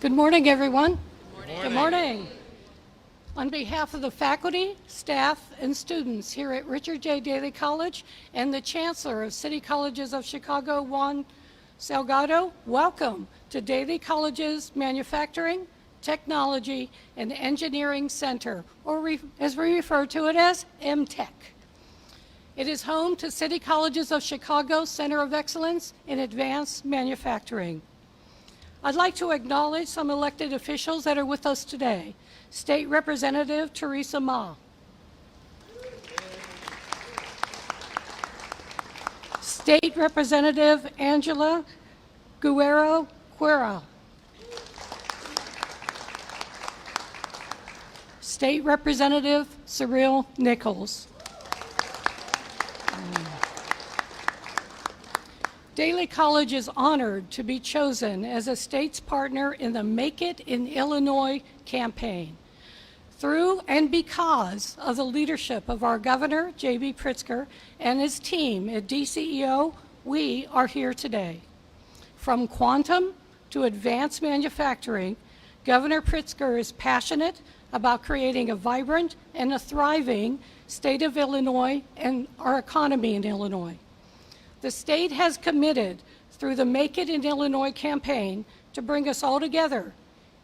Good morning, everyone. Good morning. Good morning. On behalf of the faculty, staff, and students here at Richard J. Daley College and the Chancellor of City Colleges of Chicago, Juan Salgado, welcome to Daley College's Manufacturing, Technology, and Engineering Center, or as we refer to it as MTech. It is home to City Colleges of Chicago's Center of Excellence in Advanced Manufacturing. I'd like to acknowledge some elected officials that are with us today. State Representative Teresa Ma. State Representative Angela Guerrero Cuera. State Representative Cyril Nichols. Daley College is honored to be chosen as a state's partner in the Make It in Illinois campaign. Through and because of the leadership of our Governor, J.B. Pritzker, and his team at DCEO, we are here today. From quantum to advanced manufacturing, Governor Pritzker is passionate about creating a vibrant and a thriving state of Illinois and our economy in Illinois. The state has committed through the Make It in Illinois campaign to bring us all together,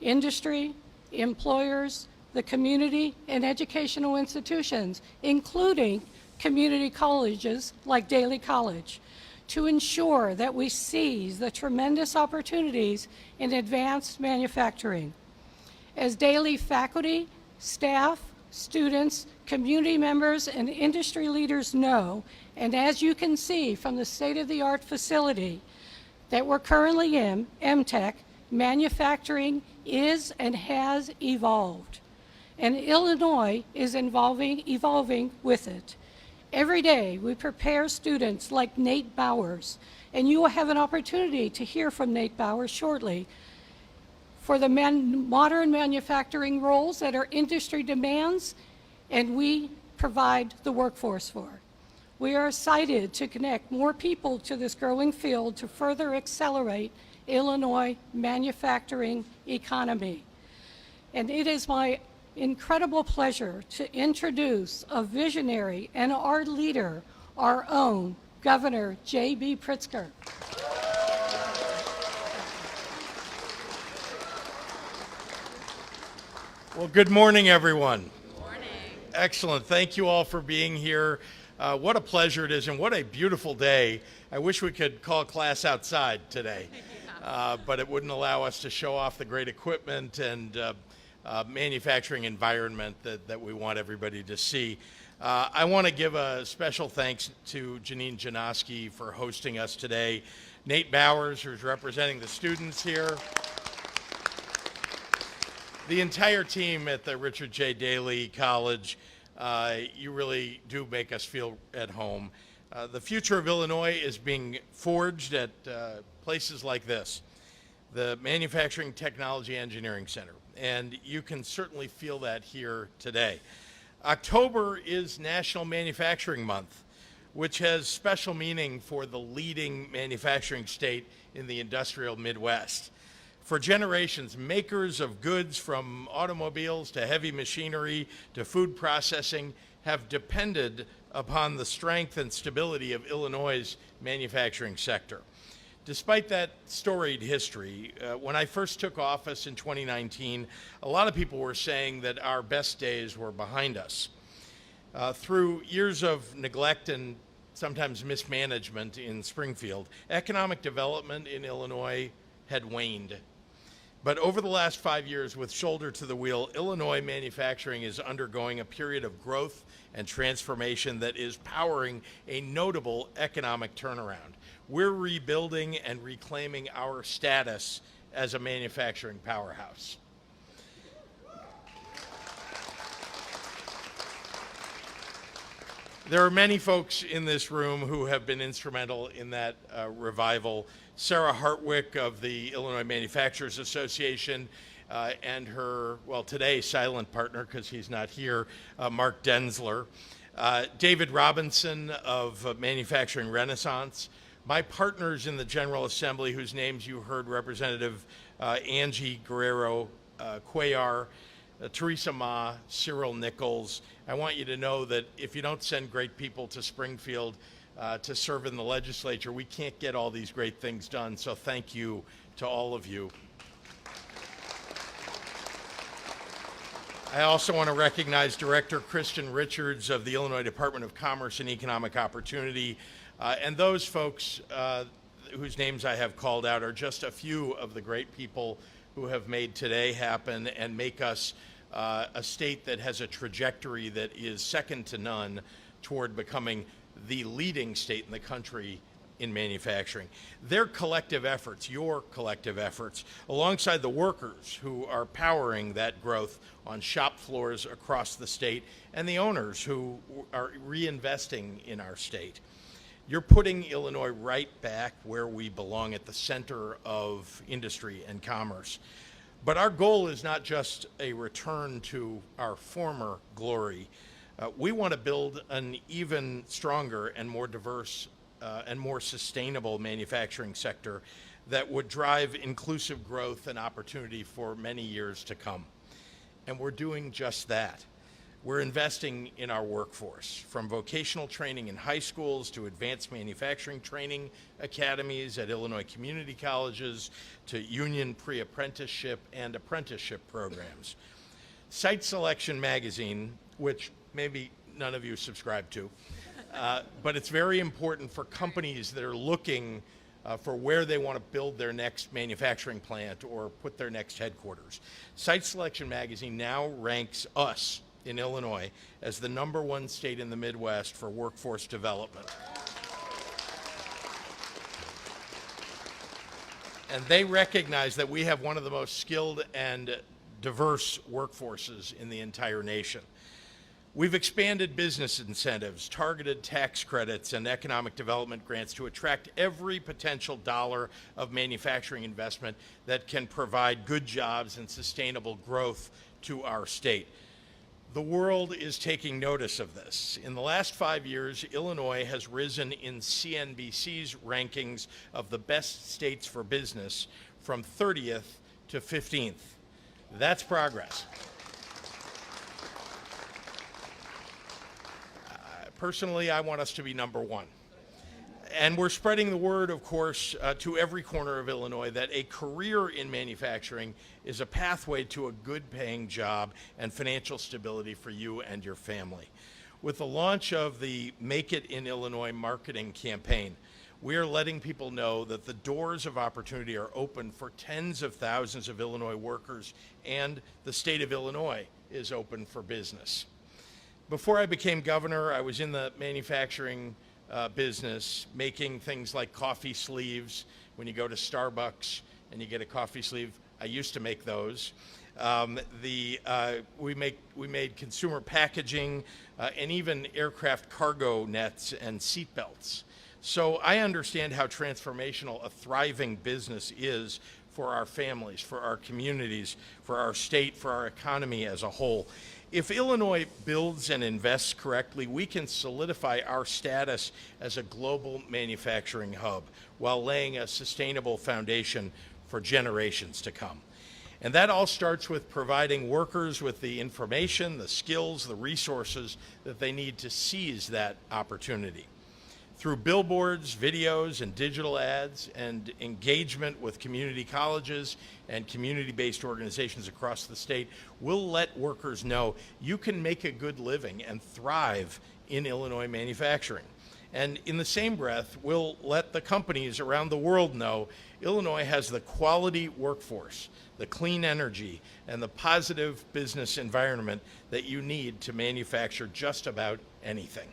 industry, employers, the community, and educational institutions, including community colleges like Daley College, to ensure that we seize the tremendous opportunities in advanced manufacturing. As Daley faculty, staff, students, community members, and industry leaders know, and as you can see from the state-of-the-art facility that we're currently in, MTech, manufacturing is and has evolved. And Illinois is evolving with it. Every day we prepare students like Nate Bowers, and you will have an opportunity to hear from Nate Bowers shortly, for the modern manufacturing roles that our industry demands and we provide the workforce for. We are excited to connect more people to this growing field to further accelerate Illinois manufacturing economy. And it is my incredible pleasure to introduce a visionary and our leader, our own Governor J.B. Pritzker. Well, good morning, everyone. Good morning. Excellent. Thank you all for being here. What a pleasure it is, and what a beautiful day. I wish we could call class outside today, but it wouldn't allow us to show off the great equipment and manufacturing environment that we want everybody to see. I want to give a special thanks to Janine Janoski for hosting us today, Nate Bowers, who's representing the students here, the entire team at the Richard J. Daley College. You really do make us feel at home. The future of Illinois is being forged at places like this, the Manufacturing Technology Engineering Center, and you can certainly feel that here today. October is National Manufacturing Month, which has special meaning for the leading manufacturing state in the industrial Midwest. For generations, makers of goods from automobiles to heavy machinery to food processing have depended upon the strength and stability of Illinois' manufacturing sector. Despite that storied history, when I first took office in 2019, a lot of people were saying that our best days were behind us. Through years of neglect and sometimes mismanagement in Springfield, economic development in Illinois had waned. But over the last 5 years, with shoulder to the wheel, Illinois manufacturing is undergoing a period of growth and transformation that is powering a notable economic turnaround. We're rebuilding and reclaiming our status as a manufacturing powerhouse. There are many folks in this room who have been instrumental in that revival. Sarah Hartwick of the Illinois Manufacturers Association and her, well, today silent partner because he's not here, Mark Denzler. David Robinson of Manufacturing Renaissance. My partners in the General Assembly, whose names you heard Representative Angie Guerrero Cuellar, Teresa Ma, Cyril Nichols. I want you to know that if you don't send great people to Springfield to serve in the legislature, we can't get all these great things done. So thank you to all of you. I also want to recognize Director Kristen Richards of the Illinois Department of Commerce and Economic Opportunity. And those folks whose names I have called out are just a few of the great people who have made today happen and make us a state that has a trajectory that is second to none toward becoming the leading state in the country in manufacturing. Their collective efforts, your collective efforts, alongside the workers who are powering that growth on shop floors across the state and the owners who are reinvesting in our state. You're putting Illinois right back where we belong, at the center of industry and commerce. But our goal is not just a return to our former glory. We want to build an even stronger and more diverse and more sustainable manufacturing sector that would drive inclusive growth and opportunity for many years to come. And we're doing just that. We're investing in our workforce, from vocational training in high schools to advanced manufacturing training academies at Illinois community colleges to union pre-apprenticeship and apprenticeship programs. Site Selection magazine, which maybe none of you subscribe to, but it's very important for companies that are looking for where they want to build their next manufacturing plant or put their next headquarters. Site Selection magazine now ranks us in Illinois as the #1 state in the Midwest for workforce development. And they recognize that we have one of the most skilled and diverse workforces in the entire nation. We've expanded business incentives, targeted tax credits, and economic development grants to attract every potential dollar of manufacturing investment that can provide good jobs and sustainable growth to our state. The world is taking notice of this. In the last 5 years, Illinois has risen in CNBC's rankings of the best states for business from 30th to 15th. That's progress. Personally, I want us to be #1. And we're spreading the word, of course, to every corner of Illinois that a career in manufacturing is a pathway to a good-paying job and financial stability for you and your family. With the launch of the Make It in Illinois marketing campaign, we are letting people know that the doors of opportunity are open for tens of thousands of Illinois workers, and the state of Illinois is open for business. Before I became governor, I was in the manufacturing business, making things like coffee sleeves. When you go to Starbucks and you get a coffee sleeve, I used to make those. We made consumer packaging and even aircraft cargo nets and seat belts. So I understand how transformational a thriving business is for our families, for our communities, for our state, for our economy as a whole. If Illinois builds and invests correctly, we can solidify our status as a global manufacturing hub while laying a sustainable foundation for generations to come. And that all starts with providing workers with the information, the skills, the resources that they need to seize that opportunity. Through billboards, videos, and digital ads, and engagement with community colleges and community-based organizations across the state, we'll let workers know you can make a good living and thrive in Illinois manufacturing. And in the same breath, we'll let the companies around the world know Illinois has the quality workforce, the clean energy, and the positive business environment that you need to manufacture just about anything.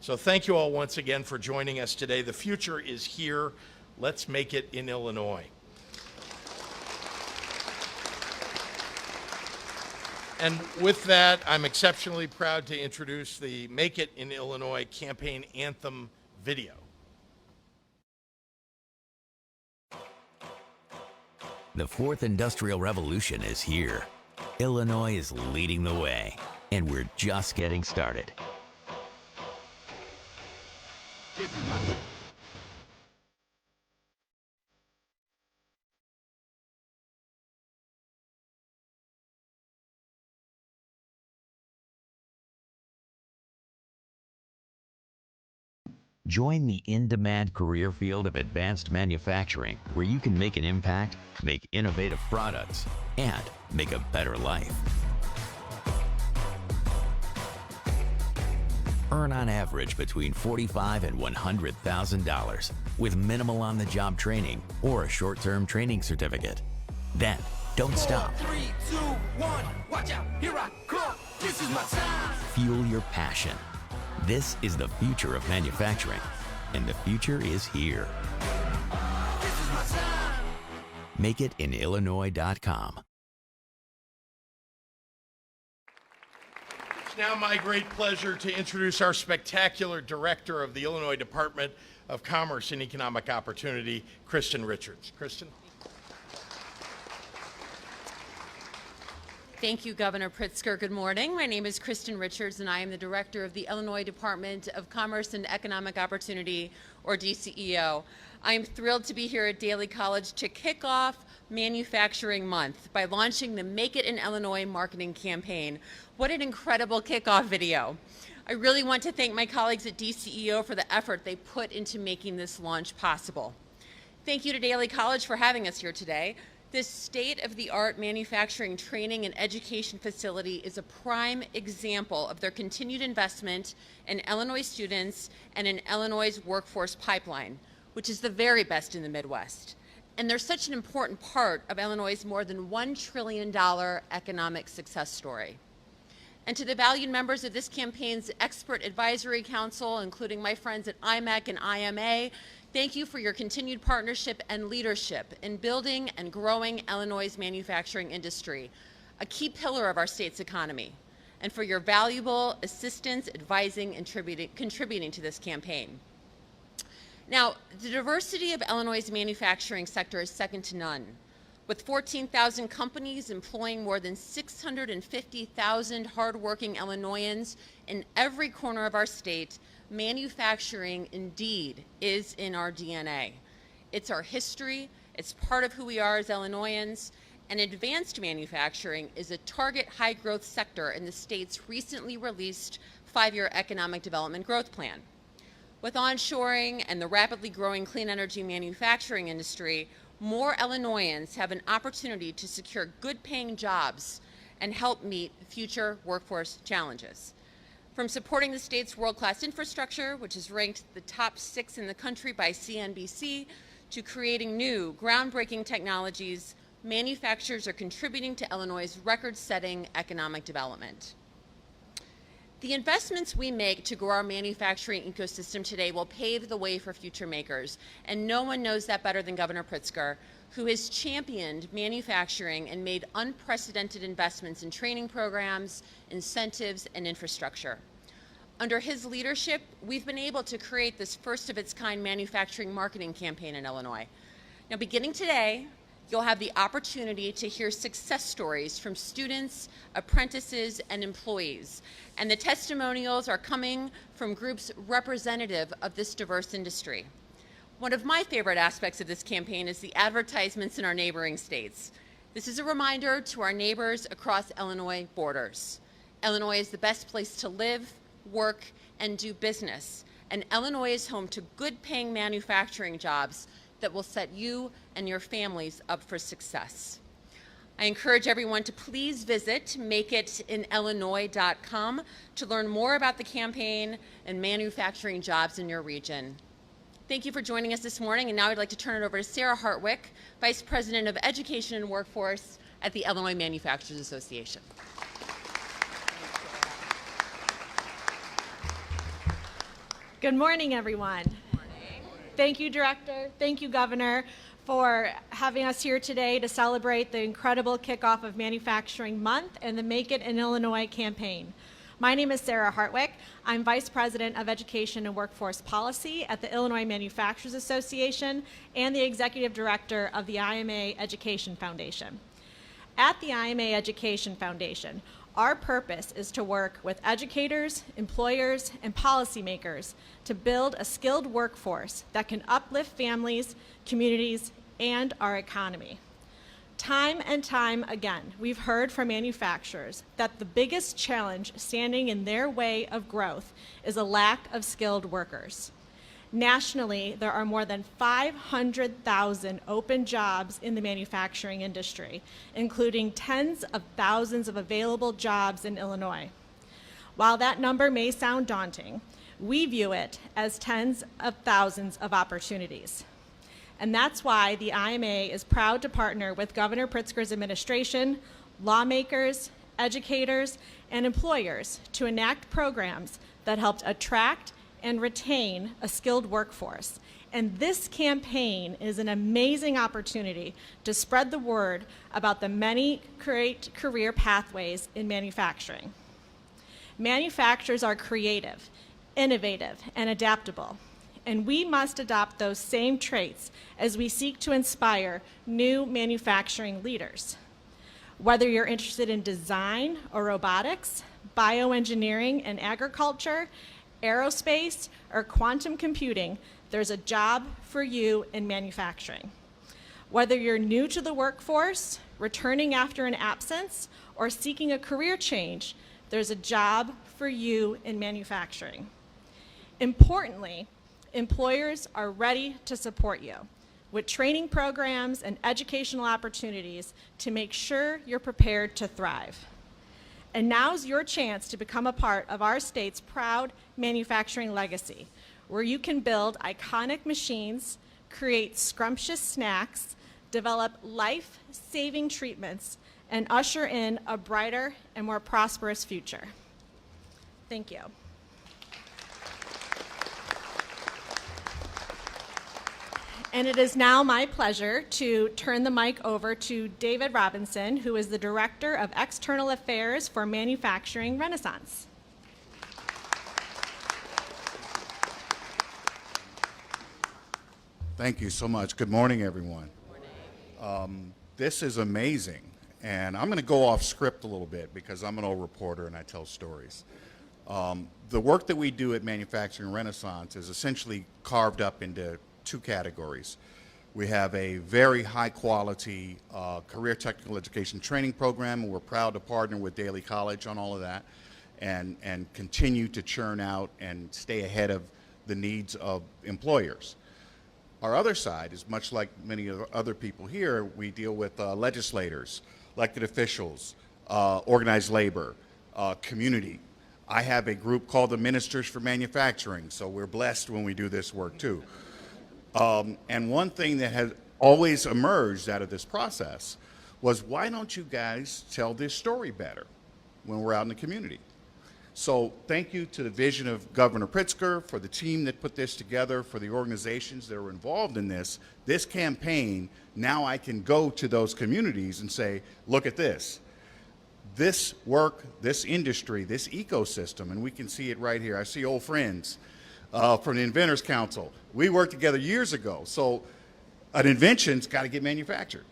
So thank you all once again for joining us today. The future is here. Let's make it in Illinois. And with that, I'm exceptionally proud to introduce the Make It in Illinois campaign anthem video. The fourth industrial revolution is here. Illinois is leading the way, and we're just getting started. Join the in-demand career field of advanced manufacturing, where you can make an impact, make innovative products, and make a better life. Earn on average between $45,000 and $100,000 with minimal on-the-job training or a short-term training certificate. Then, don't stop. 4, 3, 2, 1, watch out, here I come, this is my time. Fuel your passion. This is the future of manufacturing, and the future is here. This is my time. MakeItInIllinois.com. It's now my great pleasure to introduce our spectacular director of the Illinois Department of Commerce and Economic Opportunity, Kristen Richards. Kristen? Thank you, Governor Pritzker. Good morning. My name is Kristen Richards, and I am the director of the Illinois Department of Commerce and Economic Opportunity, or DCEO. I am thrilled to be here at Daly College to kick off Manufacturing Month by launching the Make It in Illinois marketing campaign. What an incredible kickoff video. I really want to thank my colleagues at DCEO for the effort they put into making this launch possible. Thank you to Daly College for having us here today. This state-of-the-art manufacturing training and education facility is a prime example of their continued investment in Illinois students and in Illinois' workforce pipeline, which is the very best in the Midwest. And they're such an important part of Illinois' more than $1 trillion economic success story. And to the valued members of this campaign's expert advisory council, including my friends at IMEC and IMA, thank you for your continued partnership and leadership in building and growing Illinois' manufacturing industry, a key pillar of our state's economy, and for your valuable assistance, advising, and contributing to this campaign. Now, the diversity of Illinois' manufacturing sector is second to none. With 14,000 companies employing more than 650,000 hardworking Illinoisans in every corner of our state, manufacturing indeed is in our DNA. It's our history, it's part of who we are as Illinoisans, and advanced manufacturing is a target high-growth sector in the state's recently released 5-year economic development growth plan. With onshoring and the rapidly growing clean energy manufacturing industry, more Illinoisans have an opportunity to secure good-paying jobs and help meet future workforce challenges. From supporting the state's world-class infrastructure, which is ranked the top 6 in the country by CNBC, to creating new, groundbreaking technologies, manufacturers are contributing to Illinois' record-setting economic development. The investments we make to grow our manufacturing ecosystem today will pave the way for future makers, and no one knows that better than Governor Pritzker, who has championed manufacturing and made unprecedented investments in training programs, incentives, and infrastructure. Under his leadership, we've been able to create this first-of-its-kind manufacturing marketing campaign in Illinois. Now, beginning today, you'll have the opportunity to hear success stories from students, apprentices, and employees. And the testimonials are coming from groups representative of this diverse industry. One of my favorite aspects of this campaign is the advertisements in our neighboring states. This is a reminder to our neighbors across Illinois borders. Illinois is the best place to live, work, and do business. And Illinois is home to good-paying manufacturing jobs that will set you and your families up for success. I encourage everyone to please visit MakeItInIllinois.com to learn more about the campaign and manufacturing jobs in your region. Thank you for joining us this morning, and now I'd like to turn it over to Sarah Hartwick, Vice President of Education and Workforce at the Illinois Manufacturers Association. Good morning, everyone. Thank you, Director. Thank you, Governor, for having us here today to celebrate the incredible kickoff of Manufacturing Month and the Make It in Illinois campaign. My name is Sarah Hartwick. I'm Vice President of Education and Workforce Policy at the Illinois Manufacturers Association and the Executive Director of the IMA Education Foundation. At the IMA Education Foundation, our purpose is to work with educators, employers, and policymakers to build a skilled workforce that can uplift families, communities, and our economy. Time and time again, we've heard from manufacturers that the biggest challenge standing in their way of growth is a lack of skilled workers. Nationally, there are more than 500,000 open jobs in the manufacturing industry, including tens of thousands of available jobs in Illinois. While that number may sound daunting, we view it as tens of thousands of opportunities. And that's why the IMA is proud to partner with Governor Pritzker's administration, lawmakers, educators, and employers to enact programs that helped attract and retain a skilled workforce. And this campaign is an amazing opportunity to spread the word about the many great career pathways in manufacturing. Manufacturers are creative, innovative, and adaptable, and we must adopt those same traits as we seek to inspire new manufacturing leaders. Whether you're interested in design or robotics, bioengineering and agriculture, aerospace, or quantum computing, there's a job for you in manufacturing. Whether you're new to the workforce, returning after an absence, or seeking a career change, there's a job for you in manufacturing. Importantly, employers are ready to support you with training programs and educational opportunities to make sure you're prepared to thrive. And now's your chance to become a part of our state's proud manufacturing legacy, where you can build iconic machines, create scrumptious snacks, develop life-saving treatments, and usher in a brighter and more prosperous future. Thank you. And it is now my pleasure to turn the mic over to David Robinson, who is the Director of External Affairs for Manufacturing Renaissance. Thank you so much. Good morning, everyone. Good morning. This is amazing. And I'm going to go off script a little bit because I'm an old reporter and I tell stories. The work that we do at Manufacturing Renaissance is essentially carved up into two categories. We have a very high quality career technical education training program, and we're proud to partner with Daly College on all of that and continue to churn out and stay ahead of the needs of employers. Our other side is much like many of the other people here. We deal with legislators, elected officials, organized labor, community. I have a group called the Ministers for Manufacturing, so we're blessed when we do this work too. And one thing that has always emerged out of this process was, why don't you guys tell this story better when we're out in the community? So thank you to the vision of Governor Pritzker, for the team that put this together, for the organizations that were involved in this campaign. Now I can go to those communities and say, look at this. This work, this industry, this ecosystem, and we can see it right here. I see old friends from the Inventors Council. We worked together years ago. So an invention's got to get manufactured.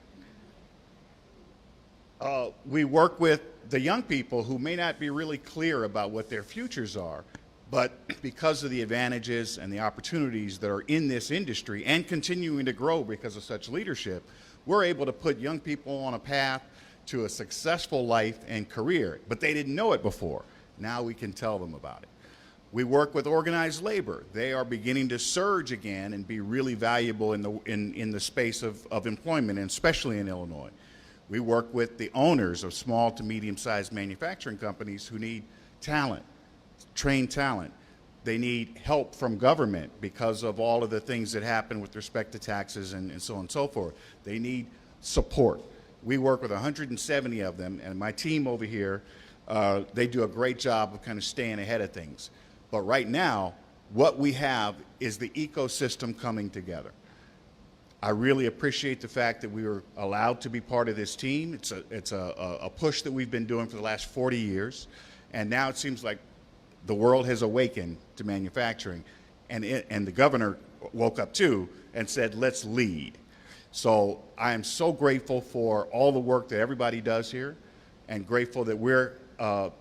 We work with the young people who may not be really clear about what their futures are, but because of the advantages and the opportunities that are in this industry and continuing to grow because of such leadership, we're able to put young people on a path to a successful life and career, but they didn't know it before. Now we can tell them about it. We work with organized labor. They are beginning to surge again and be really valuable in the space of employment, and especially in Illinois. We work with the owners of small to medium-sized manufacturing companies who need talent, trained talent. They need help from government because of all of the things that happen with respect to taxes and so on and so forth. They need support. We work with 170 of them, and my team over here, they do a great job of kind of staying ahead of things. But right now, what we have is the ecosystem coming together. I really appreciate the fact that we were allowed to be part of this team. It's a push that we've been doing for the last 40 years, and now it seems like the world has awakened to manufacturing, and the governor woke up too and said, let's lead. So I am so grateful for all the work that everybody does here, and grateful that we're have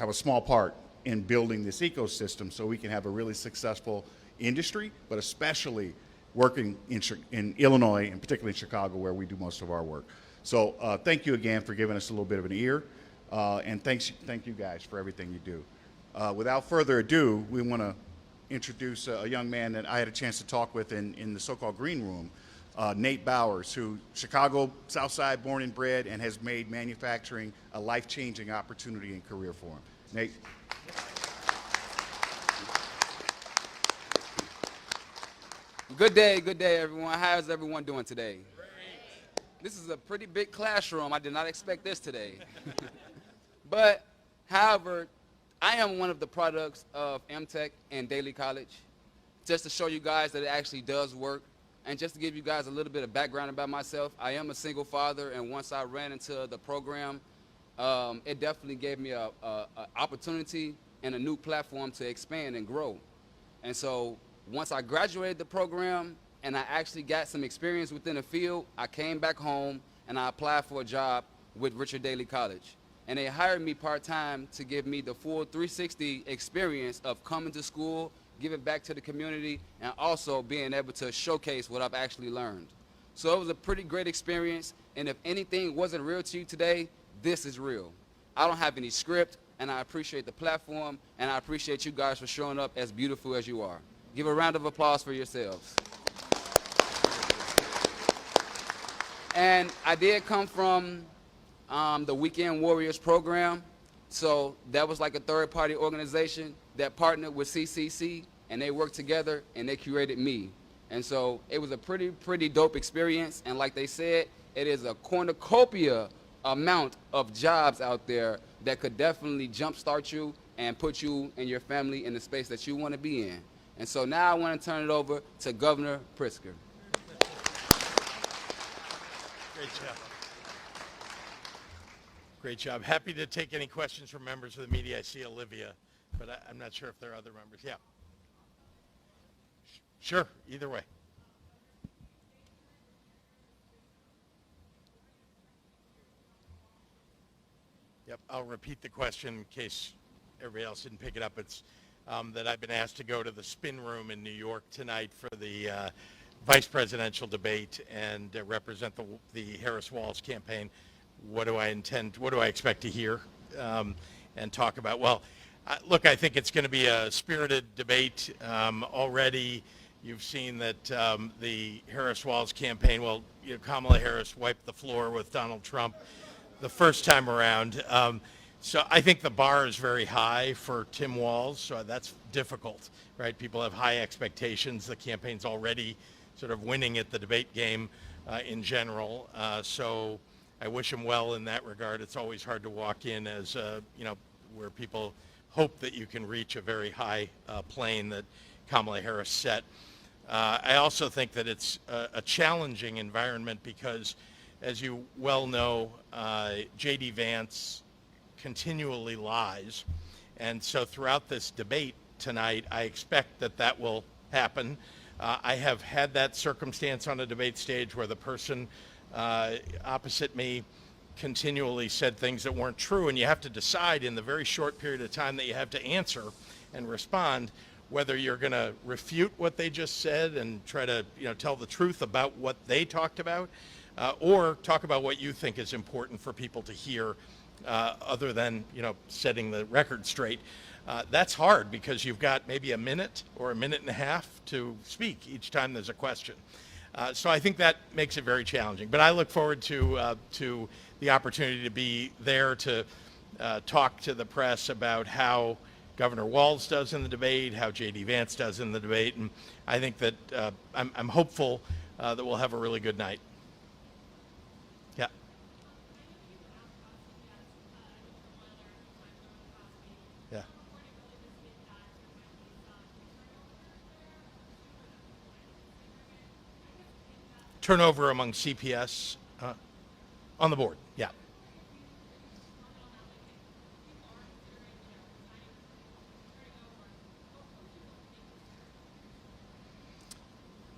a small part in building this ecosystem so we can have a really successful industry, but especially working in Illinois, and particularly in Chicago, where we do most of our work. So thank you again for giving us a little bit of an ear, and thank you guys for everything you do. Without further ado, we want to introduce a young man that I had a chance to talk with in the so-called green room, Nate Bowers, who Chicago South Side born and bred and has made manufacturing a life-changing opportunity and career for him. Nate. Good day, everyone. How is everyone doing today? Great. This is a pretty big classroom. I did not expect this today. But, however, I am one of the products of MTech and Daly College. Just to show you guys that it actually does work, and just to give you guys a little bit of background about myself, I am a single father, and once I ran into the program, it definitely gave me an opportunity and a new platform to expand and grow. And so, once I graduated the program and I actually got some experience within the field, I came back home and I applied for a job with Richard Daly College. And they hired me part-time to give me the full 360 experience of coming to school, giving back to the community, and also being able to showcase what I've actually learned. So it was a pretty great experience, and if anything wasn't real to you today, this is real. I don't have any script, and I appreciate the platform, and I appreciate you guys for showing up as beautiful as you are. Give a round of applause for yourselves. And I did come from the Weekend Warriors program. So that was like a third-party organization that partnered with CCC, and they worked together, and they curated me. And so it was a pretty dope experience. And like they said, it is a cornucopia amount of jobs out there that could definitely jumpstart you and put you and your family in the space that you want to be in. And so now I want to turn it over to Governor Pritzker. Great job. Great job. Happy to take any questions from members of the media. I see Olivia, but I'm not sure if there are other members. Yeah. Sure, either way. Yep, I'll repeat the question in case everybody else didn't pick it up. It's that I've been asked to go to the spin room in New York tonight for the vice presidential debate and represent the Harris-Walz campaign. What do I expect to hear and talk about? Well, look, I think it's going to be a spirited debate. Already you've seen that the Harris-Walz campaign, well, Kamala Harris wiped the floor with Donald Trump the first time around. So I think the bar is very high for Tim Walz, so that's difficult, right? People have high expectations. The campaign's already sort of winning at the debate game in general. So I wish him well in that regard. It's always hard to walk in as, where people hope that you can reach a very high plane that Kamala Harris set. I also think that it's a challenging environment because, as you well know, J.D. Vance continually lies. And so throughout this debate tonight, I expect that will happen. I have had that circumstance on a debate stage where the person opposite me continually said things that weren't true, and you have to decide in the very short period of time that you have to answer and respond whether you're going to refute what they just said and try to tell the truth about what they talked about, or talk about what you think is important for people to hear, other than setting the record straight. That's hard because you've got maybe a minute or a minute and a half to speak each time there's a question. So I think that makes it very challenging. But I look forward to the opportunity to be there to talk to the press about how Governor Walz does in the debate, how J.D. Vance does in the debate, and I think that I'm hopeful that we'll have a really good night. Yeah. Yeah. Turnover among CPS on the board, yeah.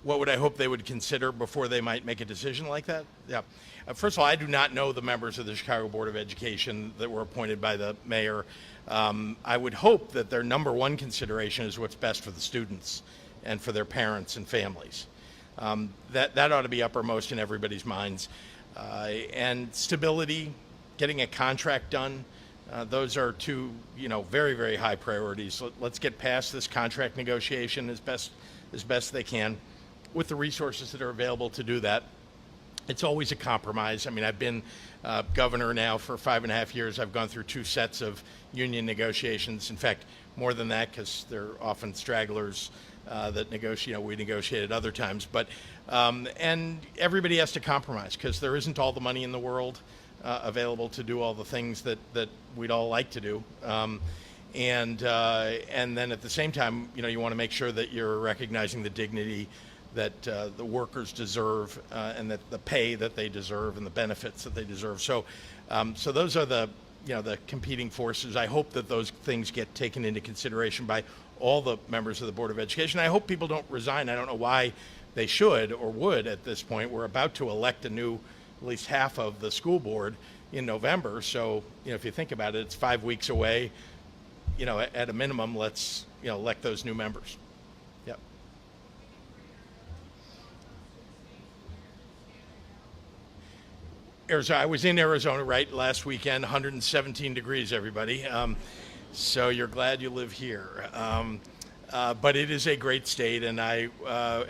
What would I hope they would consider before they might make a decision like that? Yeah. First of all, I do not know the members of the Chicago Board of Education that were appointed by the mayor. I would hope that their number one consideration is what's best for the students and for their parents and families. That ought to be uppermost in everybody's minds. And stability, getting a contract done Those are two, very, very high priorities. Let's get past this contract negotiation as best they can with the resources that are available to do that. It's always a compromise. I mean, I've been governor now for 5.5 years. I've gone through 2 sets of union negotiations. In fact, more than that, because they're often stragglers that negotiate. We negotiated other times, but and everybody has to compromise because there isn't all the money in the world available to do all the things that we'd all like to do. And then at the same time, you want to make sure that you're recognizing the dignity that the workers deserve and that the pay that they deserve and the benefits that they deserve. So those are the competing forces. I hope that those things get taken into consideration by all the members of the Board of Education. I hope people don't resign. I don't know why they should or would at this point. We're about to elect at least half of the school board in November. So, if you think about it, it's 5 weeks away. At a minimum, let's, elect those new members. Yep. Arizona, I was in Arizona, right, last weekend, 117 degrees, everybody. So you're glad you live here. But it is a great state, and I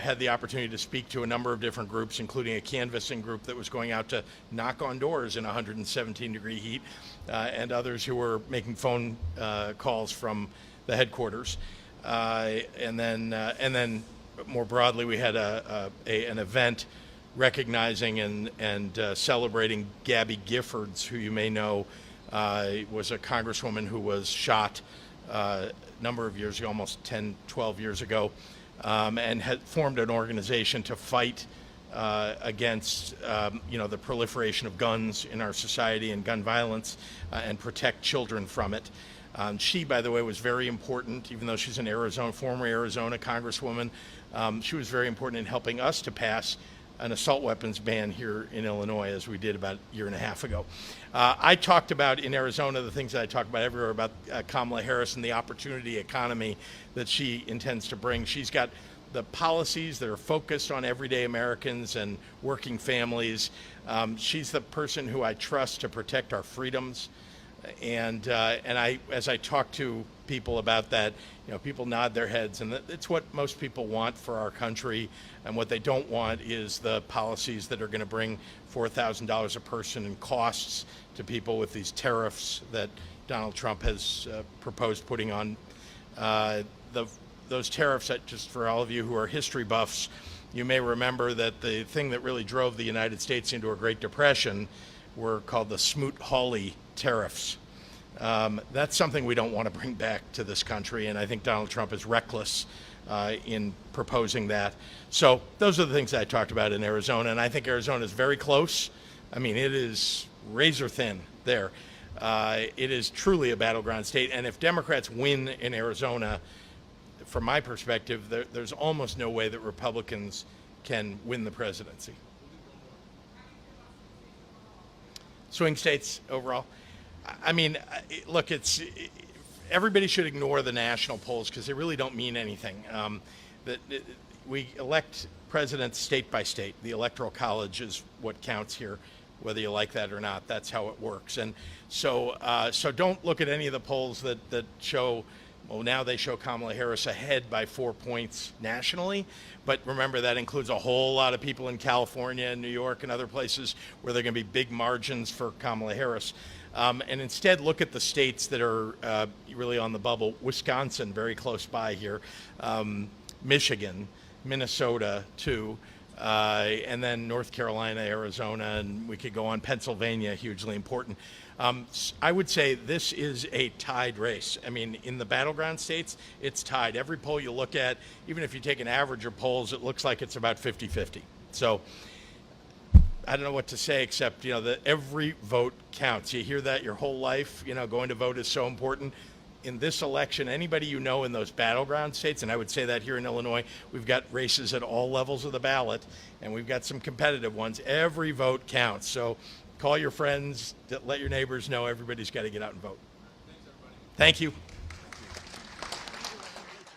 had the opportunity to speak to a number of different groups, including a canvassing group that was going out to knock on doors in 117-degree heat, and others who were making phone calls from the headquarters. And then more broadly, we had an event recognizing and celebrating Gabby Giffords, who you may know was a congresswoman who was shot a number of years ago, almost 10, 12 years ago, and had formed an organization to fight against the proliferation of guns in our society and gun violence and protect children from it. She, by the way, was very important, even though she's an former Arizona congresswoman. She was very important in helping us to pass an assault weapons ban here in Illinois, as we did about a year and a half ago. I talked about in Arizona the things that I talk about everywhere about Kamala Harris and the opportunity economy that she intends to bring. She's got the policies that are focused on everyday Americans and working families. She's the person who I trust to protect our freedoms. And as I talk to people about that, people nod their heads, and it's what most people want for our country. And what they don't want is the policies that are going to bring $4,000 a person in costs to people with these tariffs that Donald Trump has proposed putting on. Those tariffs, just for all of you who are history buffs, you may remember that the thing that really drove the United States into a Great Depression were called the Smoot-Hawley tariffs. That's something we don't want to bring back to this country, and I think Donald Trump is reckless in proposing that. So those are the things I talked about in Arizona, and I think Arizona is very close. I mean, it is razor thin there. It is truly a battleground state, and if Democrats win in Arizona, from my perspective, there's almost no way that Republicans can win the presidency. Swing states overall. I mean, look, everybody should ignore the national polls because they really don't mean anything. We elect presidents state by state. The Electoral College is what counts here, whether you like that or not. That's how it works. And so don't look at any of the polls that show, well, now they show Kamala Harris ahead by 4 points nationally. But remember, that includes a whole lot of people in California and New York and other places where there are going to be big margins for Kamala Harris. And instead look at the states that are really on the bubble. Wisconsin, very close by here. Michigan, Minnesota, too. And then North Carolina, Arizona, and we could go on. Pennsylvania, hugely important. I would say this is a tied race. I mean, in the battleground states, it's tied. Every poll you look at, even if you take an average of polls, it looks like it's about 50-50. So I don't know what to say except, that every vote counts. You hear that your whole life, going to vote is so important. In this election, anybody in those battleground states, and I would say that here in Illinois, we've got races at all levels of the ballot, and we've got some competitive ones. Every vote counts. So call your friends, let your neighbors know everybody's got to get out and vote. Thanks, everybody. Thank you.